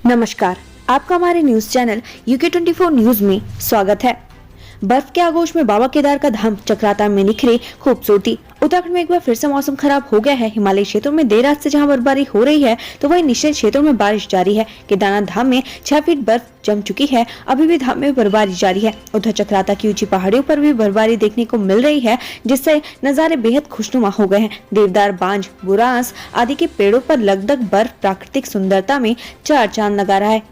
नमस्कार, आपका हमारे न्यूज चैनल UK24 न्यूज में स्वागत है। बर्फ के आगोश में बाबा केदार का धाम चक्राता में निखरी खूबसूरती। उत्तराखंड में एक बार फिर से मौसम खराब हो गया है। हिमालयी क्षेत्रों में देर रात से जहां बर्फबारी हो रही है, तो वहीं निचले क्षेत्रों में बारिश जारी है। केदारनाथ धाम में 6 फीट बर्फ जम चुकी है। अभी भी धाम में बर्फबारी जारी है। उधर चक्राता की ऊंची पहाड़ियों पर भी बर्फबारी देखने को मिल रही है, जिससे नजारे बेहद खुशनुमा हो गए हैं। देवदार, बांज, बुरांस आदि के पेड़ों पर लगभग बर्फ प्राकृतिक सुंदरता में चार चांद लगा रहा है।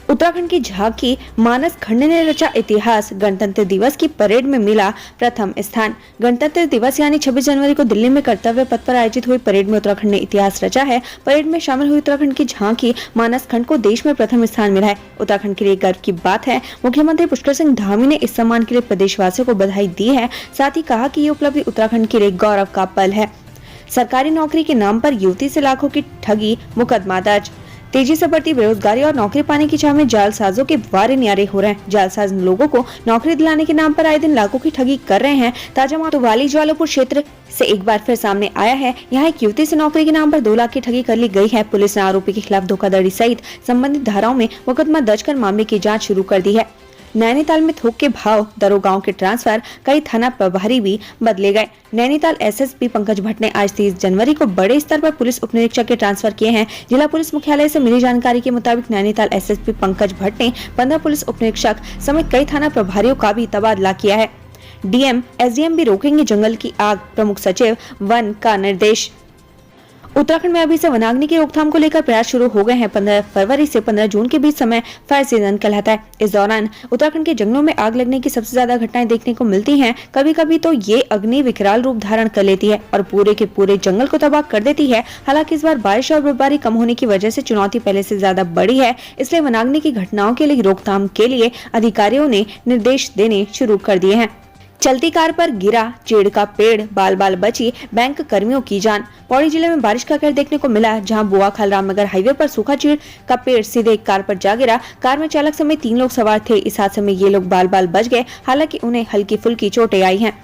उत्तराखंड की झांकी मानस खंड ने रचा इतिहास। गणतंत्र दिवस की परेड में मिला प्रथम स्थान। गणतंत्र दिवस यानी 26 जनवरी को दिल्ली में कर्तव्य पथ पर आयोजित हुई परेड में उत्तराखंड ने इतिहास रचा है। परेड में शामिल हुई उत्तराखंड की झांकी मानस खंड को देश में प्रथम स्थान मिला है। उत्तराखंड के लिए गर्व की बात है। मुख्यमंत्री पुष्कर सिंह धामी ने इस सम्मान के लिए प्रदेशवासियों को बधाई दी है। साथ ही कहा कि ये उपलब्धि उत्तराखंड के लिए गौरव का पल है। सरकारी नौकरी के नाम पर युवती से लाखों की ठगी, मुकदमा दर्ज। तेजी से बढ़ती बेरोजगारी और नौकरी पाने की चाह में जालसाजों के वारे न्यारे हो रहे हैं। जालसाज लोगों को नौकरी दिलाने के नाम पर आए दिन लाखों की ठगी कर रहे हैं। ताजा मामला ज्वालापुर क्षेत्र से एक बार फिर सामने आया है। यहाँ एक युवती से नौकरी के नाम पर 2 लाख की ठगी कर ली गई है। पुलिस ने आरोपी के खिलाफ धोखाधड़ी सहित संबंधित धाराओं में मुकदमा दर्ज कर मामले की जाँच शुरू कर दी है। नैनीताल में थोक के भाव दरों गांव के ट्रांसफर, कई थाना प्रभारी भी बदले गए। नैनीताल SSP पंकज भट्ट ने आज 30 जनवरी को बड़े स्तर पर पुलिस उप निरीक्षक के ट्रांसफर किए हैं। जिला पुलिस मुख्यालय से मिली जानकारी के मुताबिक नैनीताल SSP पंकज भट्ट ने 15 पुलिस उप निरीक्षक समेत कई थाना प्रभारियों का भी तबादला किया है। DM, SDM भी रोकेंगे जंगल की आग, प्रमुख सचिव वन का निर्देश। उत्तराखंड में अभी से वनाग्नि की रोकथाम को लेकर प्रयास शुरू हो गए हैं। 15 फरवरी से 15 जून के बीच समय फायर सीजन कहलाता है। इस दौरान उत्तराखंड के जंगलों में आग लगने की सबसे ज्यादा घटनाएं देखने को मिलती हैं। कभी कभी तो ये अग्नि विकराल रूप धारण कर लेती है और पूरे के पूरे जंगल को तबाह कर देती है। हालांकि इस बार बारिश और बर्फबारी कम होने की वजह से चुनौती पहले से ज्यादा बढ़ी है। इसलिए वनाग्नि की घटनाओं के लिए रोकथाम के लिए अधिकारियों ने निर्देश देने शुरू कर दिए हैं। चलती कार पर गिरा चीड़ का पेड़, बाल बाल बची बैंक कर्मियों की जान। पौड़ी जिले में बारिश का कहर देखने को मिला, जहां बुआखाल रामनगर हाईवे पर सूखा चीड़ का पेड़ सीधे एक कार पर जा गिरा। कार में चालक समेत 3 लोग सवार थे। इस हादसे में ये लोग बाल बाल बच गए। हालांकि उन्हें हल्की फुल्की चोटें आई हैं।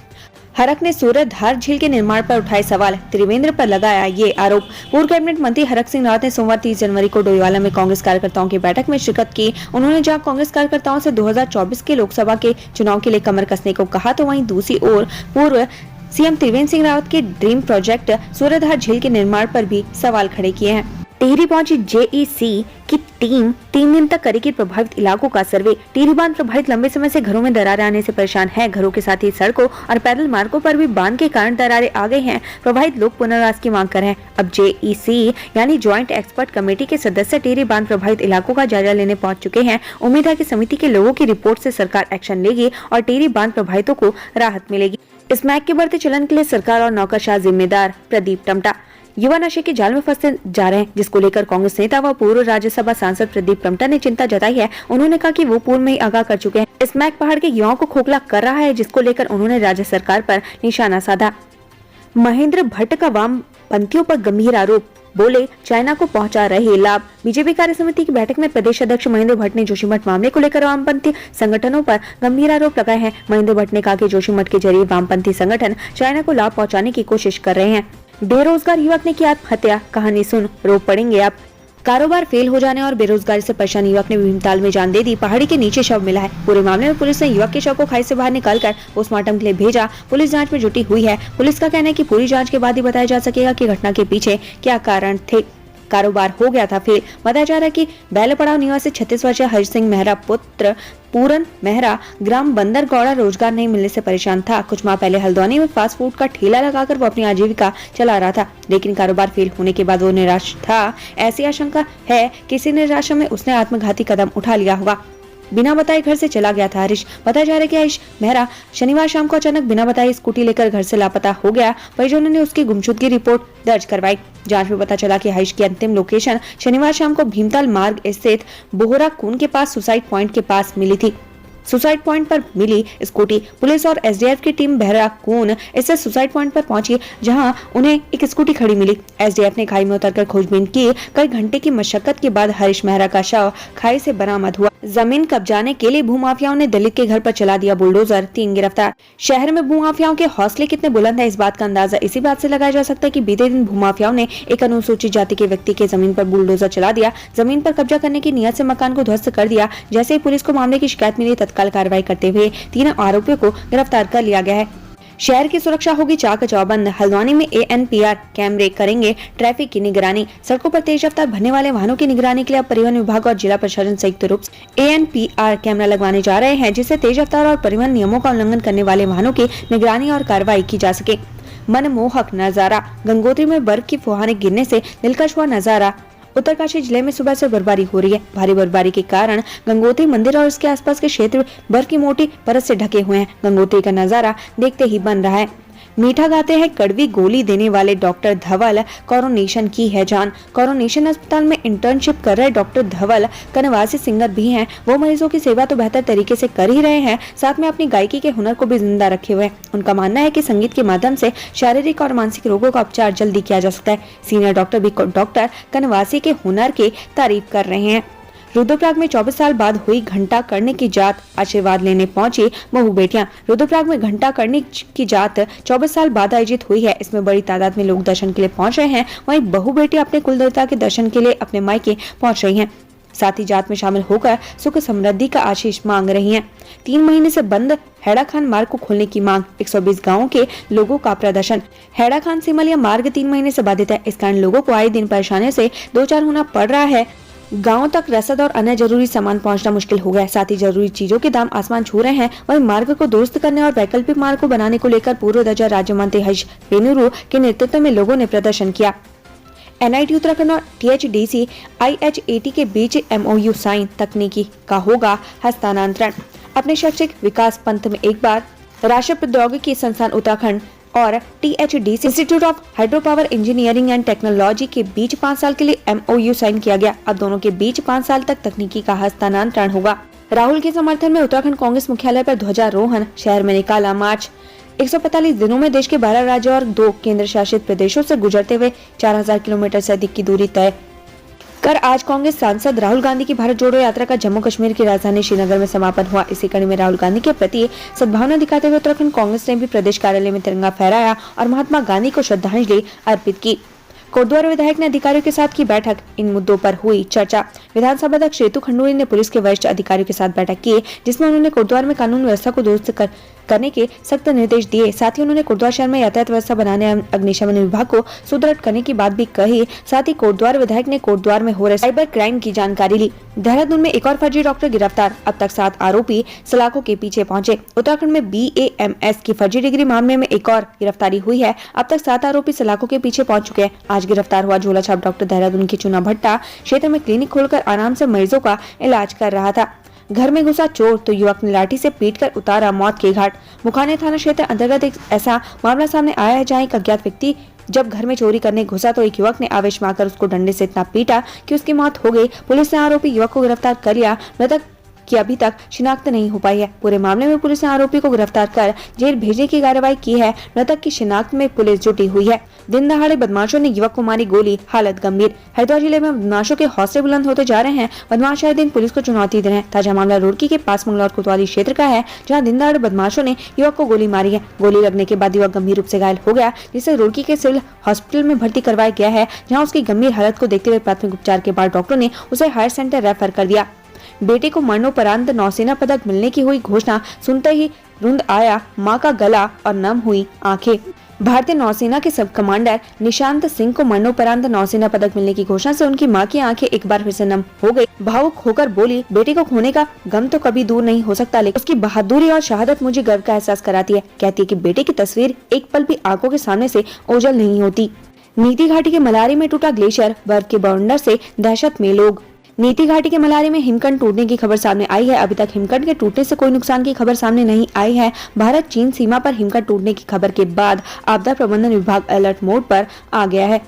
हरक ने सूरजधार झील के निर्माण पर उठाए सवाल, त्रिवेंद्र पर लगाया ये आरोप। पूर्व कैबिनेट मंत्री हरक सिंह रावत ने सोमवार 30 जनवरी को डोईवाला में कांग्रेस कार्यकर्ताओं की बैठक में शिरकत की। उन्होंने जहां कांग्रेस कार्यकर्ताओं से 2024 के लोकसभा के चुनाव के लिए कमर कसने को कहा, तो वहीं दूसरी ओर पूर्व CM त्रिवेंद्र सिंह रावत के ड्रीम प्रोजेक्ट सूरजधार झील के निर्माण पर भी सवाल खड़े किए हैं। टिहरी पहुंची JEC की टीम 3 दिन तक करेगी प्रभावित इलाकों का सर्वे। टिहरी बांध प्रभावित लंबे समय से घरों में दरारें आने से परेशान है। घरों के साथ ही सड़कों और पैदल मार्गों पर भी बांध के कारण दरारें आ गई हैं। प्रभावित लोग पुनर्वास की मांग कर रहे हैं। अब JEC यानी ज्वाइंट एक्सपर्ट कमेटी के सदस्य टिहरी बांध प्रभावित इलाकों का जायजा लेने पहुंच चुके हैं। उम्मीद है कि समिति के लोगों की रिपोर्ट से सरकार एक्शन लेगी और टिहरी बांध प्रभावितों को राहत मिलेगी। स्मैक के बढ़ते चलन के लिए सरकार और नौकरशाह जिम्मेदार, प्रदीप टमटा। युवा नशे के जाल में फंसते जा रहे हैं, जिसको लेकर कांग्रेस नेता व पूर्व राज्यसभा सांसद प्रदीप टमटा ने चिंता जताई है। उन्होंने कहा कि वो पूर्व में ही आगाह कर चुके हैं। स्मैक पहाड़ के युवाओं को खोखला कर रहा है, जिसको लेकर उन्होंने राज्य सरकार पर निशाना साधा। महेंद्र भट्ट का वामपंथियों पर गंभीर आरोप, बोले चाइना को पहुंचा रहे लाभ। बीजेपी कार्य समिति की बैठक में प्रदेश अध्यक्ष महेंद्र भट्ट ने जोशीमठ मामले को लेकर वामपंथी संगठनों पर गंभीर आरोप लगाए हैं। महेंद्र भट्ट ने कहा कि जोशीमठ के जरिए वामपंथी संगठन चाइना को लाभ पहुंचाने की कोशिश कर रहे हैं। बेरोजगार युवक ने की आत्महत्या, कहानी सुन रो पड़ेंगे आप। कारोबार फेल हो जाने और बेरोजगारी से परेशान युवक ने भीमताल में जान दे दी। पहाड़ी के नीचे शव मिला है। पूरे मामले में पुलिस ने युवक के शव को खाई से बाहर निकालकर पोस्टमार्टम के लिए भेजा। पुलिस जांच में जुटी हुई है। पुलिस का कहना है कि पूरी जांच के बाद ही बताया जा सकेगा कि घटना के पीछे क्या कारण थे। कारोबार हो गया था फेल। बताया जा रहा है कि बैलपड़ाव निवासी 36 वर्षीय हरि सिंह मेहरा पुत्र पूरन मेहरा ग्राम बंदरगौड़ा रोजगार नहीं मिलने से परेशान था। कुछ माह पहले हल्द्वानी में फास्ट फूड का ठेला लगाकर वो अपनी आजीविका चला रहा था, लेकिन कारोबार फेल होने के बाद वो निराश था। ऐसी आशंका है कि इसी निराशा में उसने आत्मघाती कदम उठा लिया होगा। बिना बताए घर से चला गया था हरीश। बताया जा रहा है कि हरीश मेहरा शनिवार शाम को अचानक बिना बताए स्कूटी लेकर घर से लापता हो गया। परिजनों ने उसकी गुमशुदगी रिपोर्ट दर्ज करवाई। जांच में पता चला कि हरीश की अंतिम लोकेशन शनिवार शाम को भीमताल मार्ग स्थित बोहरा खून के पास सुसाइड पॉइंट के पास मिली थी। सुसाइड पॉइंट पर मिली स्कूटी। पुलिस और एसडीएफ की टीम बहराकून स्थित सुसाइड पॉइंट पर पहुंची, जहां उन्हें एक स्कूटी खड़ी मिली। एसडीएफ ने खाई में उतरकर खोजबीन की। कई घंटे की मशक्कत के बाद हरीश मेहरा का शव खाई से बरामद हुआ। जमीन कब्जाने के लिए भूमाफियाओं ने दलित के घर पर चला दिया बुलडोजर, 3 गिरफ्तार। शहर में भूमाफियाओं के हौसले कितने बुलंद है, इस बात का अंदाजा इसी बात से लगाया जा सकता है कि बीते दिन भूमाफियाओं ने एक अनुसूचित जाति के व्यक्ति के जमीन पर बुलडोजर चला दिया। जमीन पर कब्जा करने की नियत से मकान को ध्वस्त कर दिया। जैसे ही पुलिस को मामले की शिकायत मिली, तत्काल कार्रवाई करते हुए 3 आरोपियों को गिरफ्तार कर लिया गया है। शहर की सुरक्षा होगी चाक चौबंद। हल्द्वानी में ANPR कैमरे करेंगे ट्रैफिक की निगरानी। सड़कों पर तेज रफ्तार भरने वाले वाहनों की निगरानी के लिए अब परिवहन विभाग और जिला प्रशासन संयुक्त रूप से ANPR कैमरा लगवाने जा रहे हैं, जिससे तेज रफ्तार और परिवहन नियमों का उल्लंघन करने वाले वाहनों की निगरानी और कार्रवाई की जा सके। मनमोहक नजारा। गंगोत्री में बर्फ की फुहारें गिरने से दिलकश हुआ नजारा। उत्तरकाशी जिले में सुबह से बर्फबारी हो रही है। भारी बर्फबारी के कारण गंगोत्री मंदिर और उसके आसपास के क्षेत्र बर्फ की मोटी परत से ढके हुए हैं। गंगोत्री का नजारा देखते ही बन रहा है। मीठा गाते हैं कड़वी गोली देने वाले डॉक्टर धवल, कोरोनेशन की है जान। कोरोनेशन अस्पताल में इंटर्नशिप कर रहे डॉक्टर धवल कनवासी सिंगर भी हैं। वो मरीजों की सेवा तो बेहतर तरीके से कर ही रहे हैं, साथ में अपनी गायकी के हुनर को भी जिंदा रखे हुए हैं। उनका मानना है कि संगीत के माध्यम से शारीरिक और मानसिक रोगों का उपचार जल्दी किया जा सकता है। सीनियर डॉक्टर भी डॉक्टर कनवासी के हुनर की तारीफ कर रहे हैं। रुद्रप्रयाग में 24 साल बाद हुई घंटा करने की जात, आशीर्वाद लेने पहुंची बहु बेटियां। रुद्रप्रयाग में घंटा करने की जात 24 साल बाद आयोजित हुई है। इसमें बड़ी तादाद में लोग दर्शन के लिए पहुंच रहे हैं। वहीं बहु बेटियां अपने कुलदेवता के दर्शन के लिए अपने मायके पहुंच रही हैं। साथ ही जात में शामिल होकर सुख समृद्धि का आशीष मांग रही हैं। 3 महीने से बंद हैड़ा मार्ग को खोलने की मांग। 120 गाँव के लोगों का प्रदर्शन। हैड़ा सिमलिया मार्ग 3 महीने से बाधित है। इस कारण लोगों को आए दिन परेशानी से 2-4 होना पड़ रहा है। गांव तक रसद और अन्य जरूरी सामान पहुंचना मुश्किल हो गया है। साथ ही जरूरी चीजों के दाम आसमान छू रहे हैं। वहीं मार्ग को दुरुस्त करने और वैकल्पिक मार्ग को बनाने को लेकर पूर्व दर्जा राज्य मंत्री हरीश पेनुरू के नेतृत्व में लोगों ने प्रदर्शन किया। NIT उत्तराखंड और THDC IHAT के बीच MOU साइन। तकनीकी का होगा हस्तांतरण। अपने शैक्षिक विकास पंथ में एक बार राष्ट्रीय प्रौद्योगिकी संस्थान उत्तराखंड और THDC institute of hydro power engineering and technology के बीच 5 साल के लिए MOU साइन किया गया। अब दोनों के बीच 5 साल तक तकनीकी का हस्तांतरण होगा। राहुल के समर्थन में उत्तराखंड कांग्रेस मुख्यालय पर ध्वजारोहण। शहर में निकाला मार्च। 145 दिनों में देश के 12 राज्यों और 2 केंद्र शासित प्रदेशों से गुजरते हुए 4000 किलोमीटर से अधिक की दूरी तय कर आज कांग्रेस सांसद राहुल गांधी की भारत जोड़ो यात्रा का जम्मू कश्मीर की राजधानी श्रीनगर में समापन हुआ। इसी कड़ी में राहुल गांधी के प्रति सद्भावना दिखाते हुए उत्तराखंड कांग्रेस ने भी प्रदेश कार्यालय में तिरंगा फहराया और महात्मा गांधी को श्रद्धांजलि अर्पित की। कोटद्वार विधायक ने अधिकारियों के साथ की बैठक। इन मुद्दों पर हुई चर्चा। विधानसभा अध्यक्ष ऋतु खंडूरी ने पुलिस के वरिष्ठ अधिकारियों के साथ बैठक की, जिसमें उन्होंने कोटद्वार में कानून व्यवस्था को दुरुस्त करने के सख्त निर्देश दिए। साथ ही उन्होंने कोटद्वार शहर में यातायात व्यवस्था बनाने अग्निशमन विभाग को सुदृढ़ करने की बात भी कही। साथ ही कोटद्वार विधायक ने कोटद्वार में हो रहे साइबर क्राइम की जानकारी ली। देहरादून में एक और फर्जी डॉक्टर गिरफ्तार। अब तक 7 आरोपी सलाखों के पीछे पहुंचे। उत्तराखंड में BAMS की फर्जी डिग्री मामले में एक और गिरफ्तारी हुई है। अब तक 7 आरोपी सलाखों के पीछे पहुंच चुके हैं। आज गिरफ्तार हुआ झोला छाप डॉक्टर देहरादून के चुना भट्टा क्षेत्र में क्लिनिक खोलकर आराम से मरीजों का इलाज कर रहा था। घर में घुसा चोर तो युवक ने लाठी से पीटकर उतारा मौत के घाट। मुखाने थाना क्षेत्र अंतर्गत एक ऐसा मामला सामने आया है, जहां एक अज्ञात व्यक्ति जब घर में चोरी करने घुसा तो एक युवक ने आवेश में आकर उसको डंडे से इतना पीटा कि उसकी मौत हो गई। पुलिस ने आरोपी युवक को गिरफ्तार कर लिया। मृतक की अभी तक शिनाख्त नहीं हो पाई है। पूरे मामले में पुलिस ने आरोपी को गिरफ्तार कर जेल भेजने की कार्रवाई की है। मृतक की शिनाख्त में पुलिस जुटी हुई है। दिन दहाड़े बदमाशों ने युवक को मारी गोली, हालत गंभीर। हरिद्वार जिले में बदमाशों के हौसले बुलंद होते जा रहे हैं। बदमाश आए दिन पुलिस को चुनौती दे रहे हैं। ताजा मामला रुड़की के पास मंगलौर कोतवाली क्षेत्र का है, जहाँ दिन दहाड़े बदमाशों ने युवक को गोली मारी है। गोली लगने के बाद युवक गंभीर रूप से घायल हो गया, जिसे रुड़की के सिविल हॉस्पिटल में भर्ती करवाया गया है, जहाँ उसकी गंभीर हालत को देखते हुए प्राथमिक उपचार के बाद डॉक्टरों ने उसे हायर सेंटर रेफर कर दिया। बेटे को मरणोपरांत नौसेना पदक मिलने की हुई घोषणा सुनते ही रुंध आया मां का गला और नम हुई आंखें। भारतीय नौसेना के सब कमांडर निशांत सिंह को मरणोपरांत नौसेना पदक मिलने की घोषणा से उनकी मां की आंखें एक बार फिर से नम हो गई। भावुक होकर बोली, बेटे को खोने का गम तो कभी दूर नहीं हो सकता, लेकिन उसकी बहादुरी और शहादत मुझे गर्व का एहसास कराती है। कहती है कि बेटे की तस्वीर एक पल भी आंखों के सामने से ओझल नहीं होती। नीति घाटी के मलारी में टूटा ग्लेशियर, बर्फ के बवंडर से दहशत में लोग। नीति घाटी के मलारी में हिमखंड टूटने की खबर सामने आई है। अभी तक हिमखंड के टूटने से कोई नुकसान की खबर सामने नहीं आई है। भारत चीन सीमा पर हिमखंड टूटने की खबर के बाद आपदा प्रबंधन विभाग अलर्ट मोड पर आ गया है।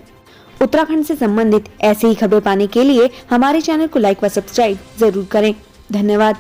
उत्तराखंड से संबंधित ऐसी ही खबरें पाने के लिए हमारे चैनल को लाइक व सब्सक्राइब जरूर करें। धन्यवाद।